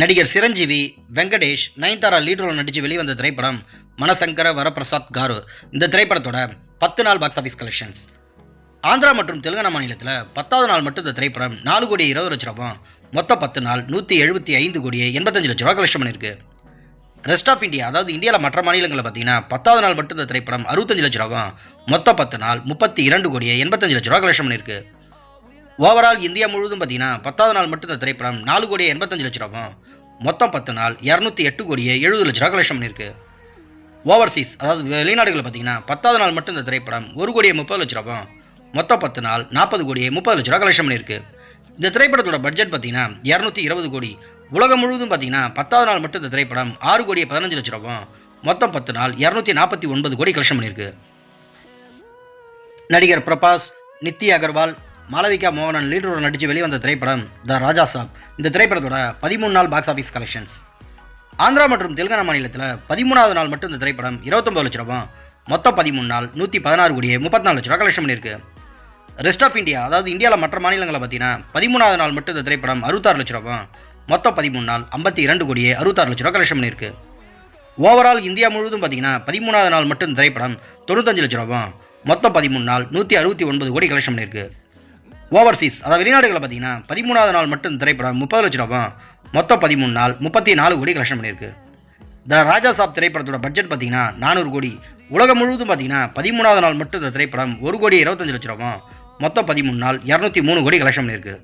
நடிகர் Chiranjeevi, Venkatesh, Nayanthara lead role நடித்து வெளிவந்த திரைப்படம் மனசங்கர வரப்பிரசாத் காரு. இந்த திரைப்படத்தோட 10 நாள் பாக்ஸ் ஆஃபீஸ் கலெக்ஷன்ஸ். ஆந்திரா மற்றும் தெலுங்கானா மாநிலத்தில் 10வது நாள் மட்டும் இந்த திரைப்படம் 4 கோடி 20 லட்ச ரூபா, மொத்தம் 10 நாள் 175 கோடி 85 லட்ச ரூபா கலெக்ஷன் பண்ணியிருக்கு. ரெஸ்ட் ஆஃப் இந்தியா, அதாவது இந்தியாவில் மற்ற மாநிலங்களில் பார்த்தீங்கன்னா 10வது நாள் மட்டும் இந்த திரைப்படம் 65 லட்ச ரூபா, மொத்தம் 10 நாள் 32 கோடி 85 லட்ச ரூபா கலெக்ஷன் பண்ணியிருக்கு. ஓவரால் இந்தியா முழுவதும் பார்த்தீங்கன்னா 10வது நாள் மட்டும் இந்த திரைப்படம் 4 கோடி 85 லட்ச ரூபா, மொத்தம் 10 நாள் 208 கோடி 70 லட்ச ரூபா கலெக்ஷன் பண்ணியிருக்கு. ஓவர்சீஸ், அதாவது வெளிநாடுகளில் பார்த்தீங்கன்னா 10வது நாள் மட்டும் இந்த திரைப்படம் 1 கோடி 30 லட்ச ரூபா, மொத்தம் 10 நாள் 40 கோடி 30 லட்ச ரூபா கலெக்ஷன் பண்ணியிருக்கு. இந்த திரைப்படத்தோட பட்ஜெட் பார்த்தீங்கன்னா 220 கோடி. உலகம் முழுவதும் பார்த்தீங்கன்னா 10வது நாள் மட்டும் இந்த திரைப்படம் 6 கோடி 15 லட்ச ரூபா, மொத்தம் 10 நாள் 249 கோடி கலெக்ஷன் பண்ணியிருக்கு. நடிகர் பிரபாஸ், நித்தி அகர்வால், மாளவிகா மோகனன் லீட் ரோல் நடித்து வெளிவந்த திரைப்படம் த ராஜா சாப். இந்த திரைப்படத்தோட 13 நாள் பாக்ஸ் ஆஃபீஸ் கலெக்ஷன்ஸ். ஆந்திரா மற்றும் தெலுங்கானா மாநிலத்தில் 13வது நாள் மட்டும் இந்த திரைப்படம் 29 லட்ச ரூபா, மொத்தம் 13 நாள் 116 கோடி 34 லட்ச ரூபா கலெக்ஷன் பண்ணியிருக்கு. ரெஸ்ட் ஆஃப் இந்தியா, அதாவது இந்தியாவில் மற்ற மாநிலங்களில் பார்த்தீங்கன்னா 13வது நாள் மட்டும் இந்த திரைப்படம் 66 லட்ச ரூபா, மொத்தம் 13 நாள் 52 கோடி 66 லட்ச ரூபா கலெக்ஷன் பண்ணியிருக்கு. ஓவரால் இந்தியா முழுவதும் பார்த்தீங்கன்னா 13வது நாள் மட்டும் இந்த திரைப்படம் 95 லட்ச ரூபா, மொத்தம் 13 நாள் 169 கோடி கலெக்ஷன் பண்ணியிருக்கு. ஓவர்சீஸ், அதாவது வெளிநாடுகளில் பார்த்தீங்கன்னா 13வது நாள் மட்டும் இந்த திரைப்படம் 30 லட்ச ரூபா, மொத்தம் 13 நாள் 34 கோடி கலெக்ஷன் பண்ணியிருக்கு. த ராஜா சாப் திரைப்படத்தோட பட்ஜெட் பார்த்தீங்கன்னா 400 கோடி. உலகம் முழுவதும் பார்த்தீங்கன்னா 13வது நாள் மட்டும் இந்த திரைப்படம் 1 கோடி 25 லட்ச ரூபா, மொத்தம் 13 நாள் 203 கோடி கலெக்ஷன் பண்ணியிருக்கு.